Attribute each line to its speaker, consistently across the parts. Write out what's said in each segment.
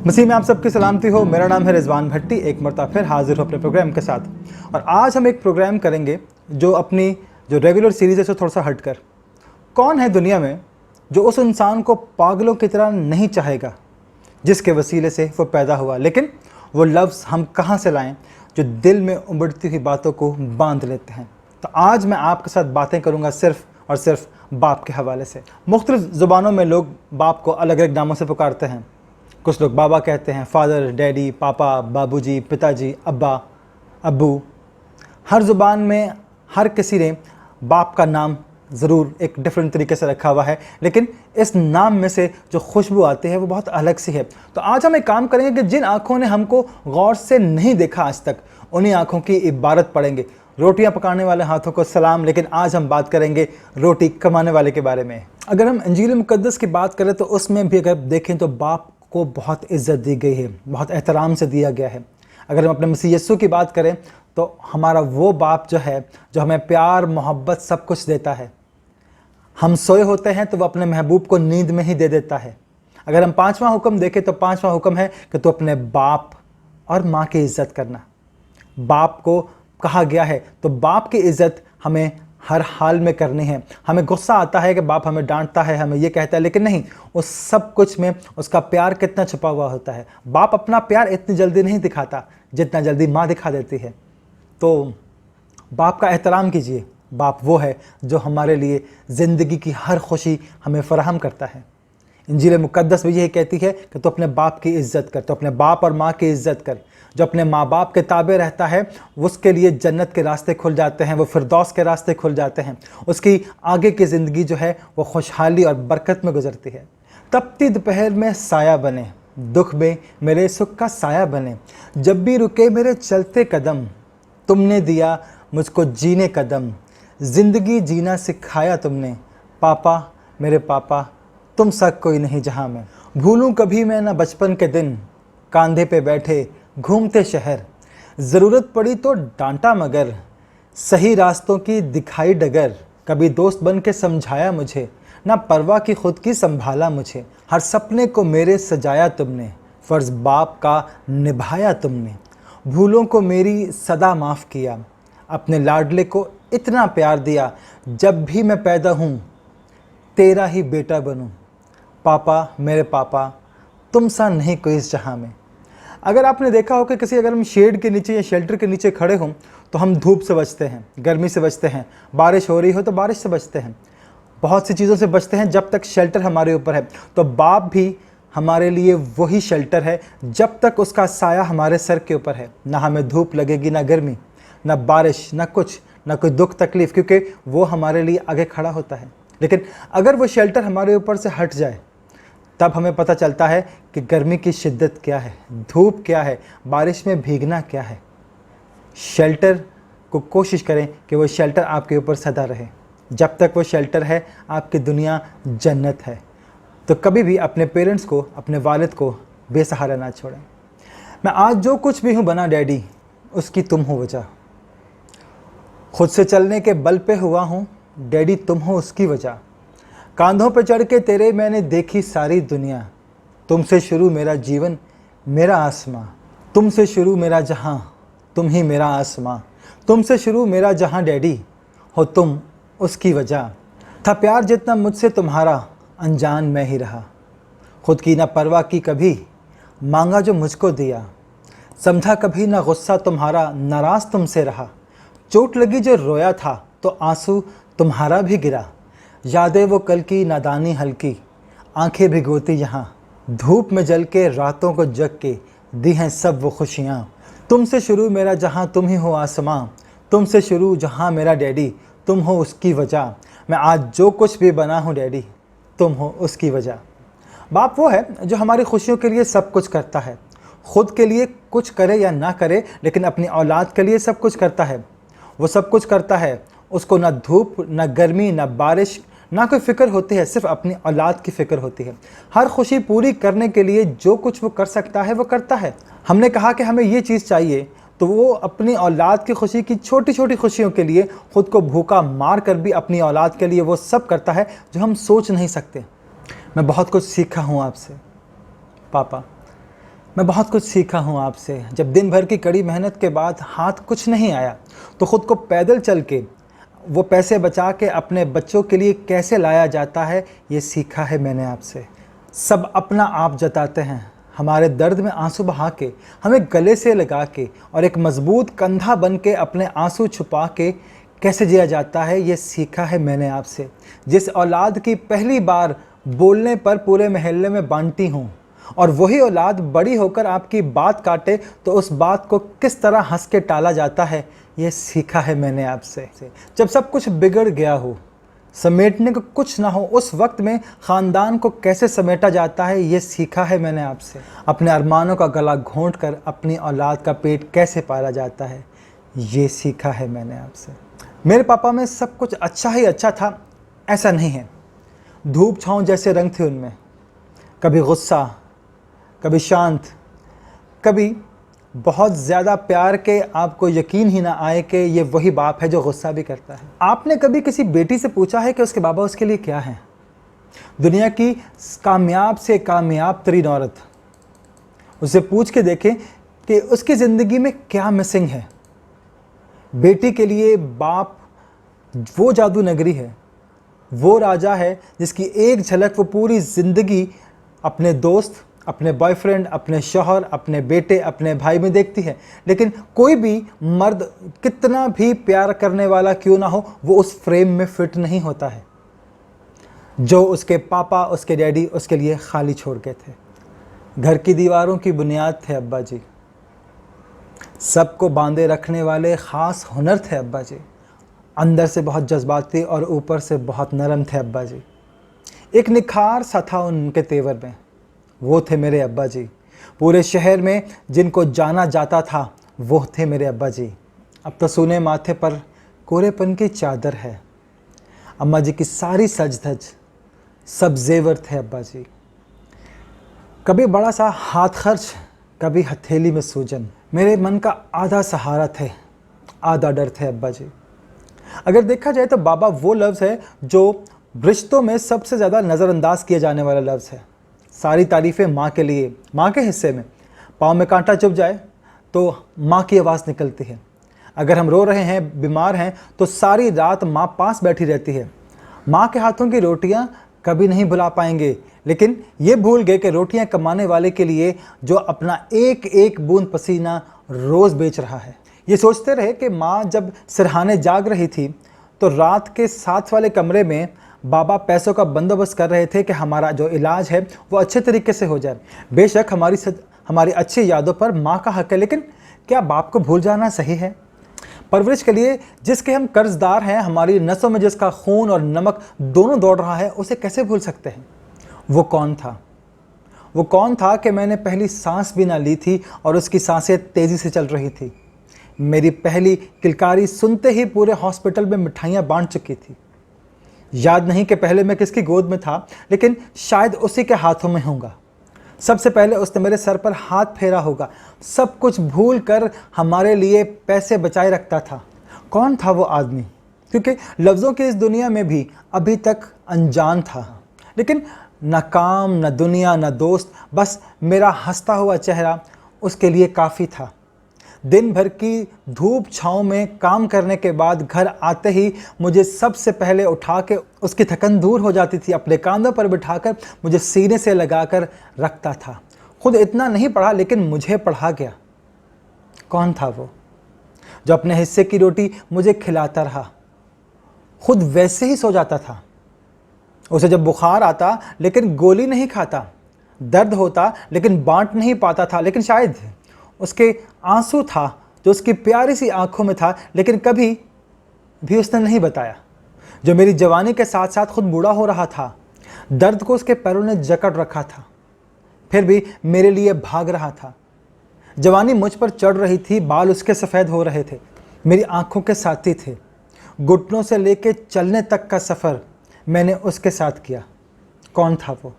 Speaker 1: मसीह में आप सबकी सलामती हो। मेरा नाम है रिजवान भट्टी, एक मरतबा फिर हाजिर हो अपने प्रोग्राम के साथ। और आज हम एक प्रोग्राम करेंगे जो अपनी रेगुलर सीरीज़ है, से थोड़ा सा हटकर। कौन है दुनिया में जो उस इंसान को पागलों की तरह नहीं चाहेगा जिसके वसीले से वो पैदा हुआ, लेकिन वो लफ्ज़ हम कहाँ से लाएं जो दिल में उमड़ती हुई बातों को बांध लेते हैं। तो आज मैं आपके साथ बातें करूँगा सिर्फ़ और सिर्फ बाप के हवाले से। मुख्तलिफ़ ज़ुबानों में लोग बाप को अलग अलग नामों से पुकारते हैं। कुछ लोग बाबा कहते हैं, फादर, डैडी, पापा, बाबूजी, पिताजी, अब्बा, अब्बू। हर ज़ुबान में हर किसी ने बाप का नाम ज़रूर एक डिफरेंट तरीके से रखा हुआ है, लेकिन इस नाम में से जो खुशबू आती है वो बहुत अलग सी है। तो आज हम एक काम करेंगे कि जिन आँखों ने हमको गौर से नहीं देखा आज तक, उन्हीं आँखों की इबारत पढ़ेंगे। रोटियां पकाने वाले हाथों को सलाम, लेकिन आज हम बात करेंगे रोटी कमाने वाले के बारे में। अगर हम इंजील मुकद्दस की बात करें तो उसमें भी अगर देखें तो बाप को बहुत इज़्ज़त दी गई है, बहुत एहतराम से दिया गया है। अगर हम अपने मसीह यीशु की बात करें तो हमारा वो बाप जो है, जो हमें प्यार, मोहब्बत सब कुछ देता है। हम सोए होते हैं तो वो अपने महबूब को नींद में ही दे देता है। अगर हम पाँचवां हुक्म देखें तो पाँचवां हुक्म है कि तू अपने बाप और माँ की इज़्ज़त करना। बाप को कहा गया है, तो बाप की इज़्ज़त हमें हर हाल में करनी है। हमें गुस्सा आता है कि बाप हमें डांटता है, हमें ये कहता है, लेकिन नहीं, उस सब कुछ में उसका प्यार कितना छुपा हुआ होता है। बाप अपना प्यार इतनी जल्दी नहीं दिखाता जितना जल्दी माँ दिखा देती है। तो बाप का एहतराम कीजिए। बाप वो है जो हमारे लिए ज़िंदगी की हर खुशी हमें फ़राहम करता है। इंजील मुकद्दस भी यही कहती है कि तू अपने बाप की इज़्ज़त कर, तो अपने बाप और माँ की इज़्ज़त कर। जो अपने माँ बाप के ताबे रहता है उसके लिए जन्नत के रास्ते खुल जाते हैं, वो फिरदौस के रास्ते खुल जाते हैं। उसकी आगे की ज़िंदगी जो है वो खुशहाली और बरकत में गुजरती है। तपती दोपहर में साया बने, दुख में मेरे सुख का साया बने। जब भी रुके मेरे चलते कदम, तुमने दिया मुझको जीने कदम। ज़िंदगी जीना सिखाया तुमने, पापा मेरे पापा, तुम सा कोई नहीं जहाँ में। भूलूं कभी मैं ना बचपन के दिन, कांधे पे बैठे घूमते शहर। ज़रूरत पड़ी तो डांटा मगर, सही रास्तों की दिखाई डगर। कभी दोस्त बन के समझाया मुझे, ना परवाह की खुद की संभाला मुझे। हर सपने को मेरे सजाया तुमने, फ़र्ज़ बाप का निभाया तुमने। भूलों को मेरी सदा माफ़ किया, अपने लाडले को इतना प्यार दिया। जब भी मैं पैदा हूँ तेरा ही बेटा बनूँ, पापा मेरे पापा, तुम सा नहीं कोई इस जहाँ में। अगर आपने देखा हो कि अगर हम शेड के नीचे या शेल्टर के नीचे खड़े हों तो हम धूप से बचते हैं, गर्मी से बचते हैं, बारिश हो रही हो तो बारिश से बचते हैं, बहुत सी चीज़ों से बचते हैं जब तक शेल्टर हमारे ऊपर है। तो बाप भी हमारे लिए वही शेल्टर है जब तक उसका साया हमारे सर के ऊपर है। ना हमें धूप लगेगी, ना गर्मी, ना बारिश, ना कुछ, ना कोई दुख तकलीफ़, क्योंकि वो हमारे लिए आगे खड़ा होता है। लेकिन अगर वो शेल्टर हमारे ऊपर से हट जाए तब हमें पता चलता है कि गर्मी की शिद्दत क्या है, धूप क्या है, बारिश में भीगना क्या है। शेल्टर को कोशिश करें कि वो शेल्टर आपके ऊपर सदा रहे। जब तक वो शेल्टर है आपकी दुनिया जन्नत है। तो कभी भी अपने पेरेंट्स को, अपने वालिद को बेसहारा ना छोड़ें। मैं आज जो कुछ भी हूँ बना डैडी, उसकी तुम हो वजह। खुद से चलने के बल पे हुआ हूँ डैडी, तुम हो उसकी वजह। कांधों पे चढ़ के तेरे मैंने देखी सारी दुनिया। तुमसे शुरू मेरा जीवन, मेरा आसमां। तुमसे शुरू मेरा जहां, तुम ही मेरा आसमां। तुमसे शुरू मेरा जहां डैडी, हो तुम उसकी वजह। था प्यार जितना मुझसे तुम्हारा, अनजान मैं ही रहा। खुद की ना परवाह की कभी, मांगा जो मुझको दिया। समझा कभी ना गुस्सा तुम्हारा, नाराज़ तुमसे रहा। चोट लगी जो रोया था तो आंसू तुम्हारा भी गिरा। यादें वो कल की नादानी हल्की, आंखें भिगोती यहाँ। धूप में जल के रातों को जग के दी हैं सब वो खुशियाँ। तुमसे शुरू मेरा जहाँ, तुम ही हो आसमां। तुमसे शुरू जहाँ मेरा डैडी, तुम हो उसकी वजह। मैं आज जो कुछ भी बना हूँ डैडी, तुम हो उसकी वजह। बाप वो है जो हमारी खुशियों के लिए सब कुछ करता है। खुद के लिए कुछ करे या ना करे, लेकिन अपनी औलाद के लिए सब कुछ करता है। वो सब कुछ करता है, उसको ना धूप, ना गर्मी, ना बारिश, ना कोई फ़िक्र होती है, सिर्फ अपनी औलाद की फ़िक्र होती है। हर खुशी पूरी करने के लिए जो कुछ वो कर सकता है वो करता है। हमने कहा कि हमें ये चीज़ चाहिए, तो वो अपनी औलाद की खुशी की छोटी छोटी खुशियों के लिए ख़ुद को भूखा मार कर भी अपनी औलाद के लिए वो सब करता है जो हम सोच नहीं सकते। मैं बहुत कुछ सीखा हूँ आपसे पापा। मैं बहुत कुछ सीखा हूँ आपसे। जब दिन भर की कड़ी मेहनत के बाद हाथ कुछ नहीं आया तो ख़ुद को पैदल चल के वो पैसे बचा के अपने बच्चों के लिए कैसे लाया जाता है, ये सीखा है मैंने आपसे। सब अपना आप जताते हैं, हमारे दर्द में आंसू बहा के, हमें गले से लगा के और एक मजबूत कंधा बन के अपने आंसू छुपा के कैसे जिया जाता है, ये सीखा है मैंने आपसे। जिस औलाद की पहली बार बोलने पर पूरे मोहल्ले में बांटी हूँ और वही औलाद बड़ी होकर आपकी बात काटे तो उस बात को किस तरह हंस के टाला जाता है, ये सीखा है मैंने आपसे। जब सब कुछ बिगड़ गया हो, समेटने को कुछ ना हो, उस वक्त में ख़ानदान को कैसे समेटा जाता है, ये सीखा है मैंने आपसे। अपने अरमानों का गला घोंट कर अपनी औलाद का पेट कैसे पाला जाता है, ये सीखा है मैंने आपसे। मेरे पापा में सब कुछ अच्छा ही अच्छा था, ऐसा नहीं है। धूप छाँव जैसे रंग थे उनमें, कभी गुस्सा, कभी शांत, कभी बहुत ज़्यादा प्यार के आपको यकीन ही ना आए कि ये वही बाप है जो गुस्सा भी करता है। आपने कभी किसी बेटी से पूछा है कि उसके बाबा उसके लिए क्या हैं? दुनिया की कामयाब से कामयाब तरीन औरत, उससे पूछ के देखें कि उसकी ज़िंदगी में क्या मिसिंग है। बेटी के लिए बाप वो जादू नगरी है, वो राजा है जिसकी एक झलक वो पूरी ज़िंदगी अपने दोस्त, अपने बॉयफ्रेंड, अपने शौहर, अपने बेटे, अपने भाई में देखती है। लेकिन कोई भी मर्द कितना भी प्यार करने वाला क्यों ना हो, वो उस फ्रेम में फिट नहीं होता है जो उसके पापा, उसके डैडी उसके लिए खाली छोड़ गए थे। घर की दीवारों की बुनियाद थे अब्बा जी, सबको बांधे रखने वाले ख़ास हुनर थे अब्बा जी। अंदर से बहुत जज्बाती और ऊपर से बहुत नरम थे अब्बा जी। एक निखार सा था उनके तेवर में, वो थे मेरे अब्बा जी। पूरे शहर में जिनको जाना जाता था वो थे मेरे अब्बा जी। अब तो सूने माथे पर कोरेपन की चादर है। अम्मा जी की सारी सज धज, सब जेवर थे अब्बा जी। कभी बड़ा सा हाथ खर्च, कभी हथेली में सूजन, मेरे मन का आधा सहारा थे, आधा डर थे अब्बा जी। अगर देखा जाए तो बाबा वो लफ्ज़ है जो रिश्तों में सबसे ज़्यादा नज़रअंदाज किया जाने वाला लफ्ज़ है। सारी तारीफ़ें माँ के लिए, माँ के हिस्से में। पाँव में कांटा चुभ जाए तो माँ की आवाज़ निकलती है। अगर हम रो रहे हैं, बीमार हैं, तो सारी रात माँ पास बैठी रहती है। माँ के हाथों की रोटियाँ कभी नहीं भुला पाएंगे, लेकिन ये भूल गए कि रोटियाँ कमाने वाले के लिए जो अपना एक एक बूंद पसीना रोज़ बेच रहा है। ये सोचते रहे कि माँ जब सिरहाने जाग रही थी तो रात के साथ वाले कमरे में बाबा पैसों का बंदोबस्त कर रहे थे कि हमारा जो इलाज है वो अच्छे तरीके से हो जाए। बेशक हमारी अच्छी यादों पर माँ का हक है, लेकिन क्या बाप को भूल जाना सही है? परवरिश के लिए जिसके हम कर्जदार हैं, हमारी नसों में जिसका खून और नमक दोनों दौड़ रहा है, उसे कैसे भूल सकते हैं? वो कौन था? वो कौन था कि मैंने पहली सांस भी ना ली थी और उसकी सांसें तेज़ी से चल रही थी। मेरी पहली किलकारी सुनते ही पूरे हॉस्पिटल में मिठाइयाँ बांट चुकी थी। याद नहीं कि पहले मैं किसकी गोद में था, लेकिन शायद उसी के हाथों में होऊंगा। सबसे पहले उसने मेरे सर पर हाथ फेरा होगा। सब कुछ भूल कर हमारे लिए पैसे बचाए रखता था। कौन था वो आदमी? क्योंकि लफ्ज़ों की इस दुनिया में भी अभी तक अनजान था, लेकिन न काम, न दुनिया, न दोस्त, बस मेरा हंसता हुआ चेहरा उसके लिए काफ़ी था। दिन भर की धूप छाँव में काम करने के बाद घर आते ही मुझे सबसे पहले उठा के उसकी थकन दूर हो जाती थी। अपने कांधों पर बिठाकर मुझे सीने से लगाकर रखता था। खुद इतना नहीं पढ़ा, लेकिन मुझे पढ़ा गया। कौन था वो जो अपने हिस्से की रोटी मुझे खिलाता रहा, खुद वैसे ही सो जाता था? उसे जब बुखार आता लेकिन गोली नहीं खाता, दर्द होता लेकिन बांट नहीं पाता था, लेकिन शायद उसके आंसू था जो उसकी प्यारी सी आंखों में था, लेकिन कभी भी उसने नहीं बताया। जो मेरी जवानी के साथ साथ खुद बूढ़ा हो रहा था, दर्द को उसके पैरों ने जकड़ रखा था, फिर भी मेरे लिए भाग रहा था। जवानी मुझ पर चढ़ रही थी, बाल उसके सफ़ेद हो रहे थे, मेरी आंखों के साथी थे। घुटनों से लेके चलने तक का सफ़र मैंने उसके साथ किया। कौन था वो?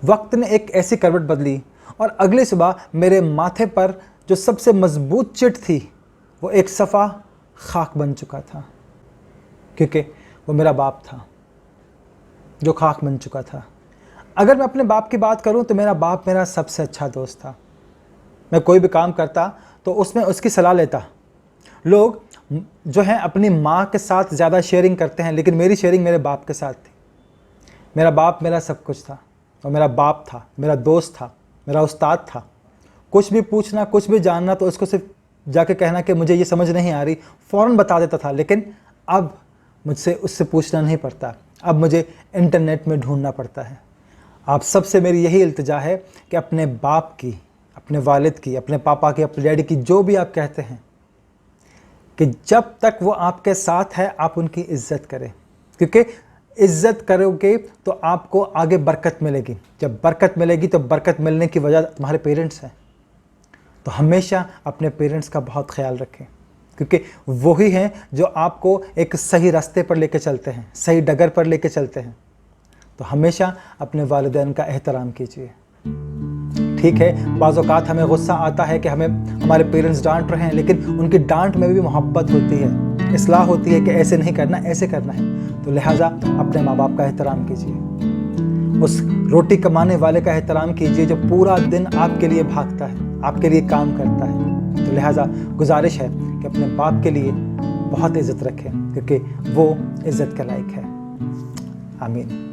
Speaker 1: वक्त ने एक ऐसी करवट बदली और अगली सुबह मेरे माथे पर जो सबसे मजबूत चिट थी वो एक सफ़ा खाक बन चुका था, क्योंकि वो मेरा बाप था जो खाक बन चुका था। अगर मैं अपने बाप की बात करूं तो मेरा बाप मेरा सबसे अच्छा दोस्त था। मैं कोई भी काम करता तो उसमें उसकी सलाह लेता। लोग जो हैं अपनी माँ के साथ ज़्यादा शेयरिंग करते हैं, लेकिन मेरी शेयरिंग मेरे बाप के साथ थी। मेरा बाप मेरा सब कुछ था, और मेरा बाप था, मेरा दोस्त था, मेरा उस्ताद था। कुछ भी पूछना, कुछ भी जानना तो उसको सिर्फ जाके कहना कि मुझे ये समझ नहीं आ रही, फ़ौरन बता देता था। लेकिन अब मुझसे उससे पूछना नहीं पड़ता, अब मुझे इंटरनेट में ढूंढना पड़ता है। आप सबसे मेरी यही इल्तिजा है कि अपने बाप की, अपने वालिद की, अपने पापा की, अपने डैडी की, जो भी आप कहते हैं, कि जब तक वो आपके साथ है आप उनकी इज़्ज़त करें, क्योंकि इज़्ज़त करोगे तो आपको आगे बरकत मिलेगी। जब बरकत मिलेगी तो बरकत मिलने की वजह तुम्हारे पेरेंट्स हैं। तो हमेशा अपने पेरेंट्स का बहुत ख्याल रखें, क्योंकि वही हैं जो आपको एक सही रास्ते पर लेके चलते हैं, सही डगर पर लेके चलते हैं। तो हमेशा अपने वालिदैन का एहतराम कीजिए। ठीक है, बाज़ औक़ात हमें गुस्सा आता है कि हमें हमारे पेरेंट्स डांट रहे हैं, लेकिन उनकी डांट में भी मोहब्बत होती है, इस्लाह होती है कि ऐसे नहीं करना, ऐसे करना है। तो लिहाजा अपने माँ बाप का एहतराम कीजिए। उस रोटी कमाने वाले का एहतराम कीजिए जो पूरा दिन आपके लिए भागता है, आपके लिए काम करता है। तो लिहाजा गुजारिश है कि अपने बाप के लिए बहुत इज़्ज़त रखें, क्योंकि वो इज़्ज़त के लायक है। आमीन।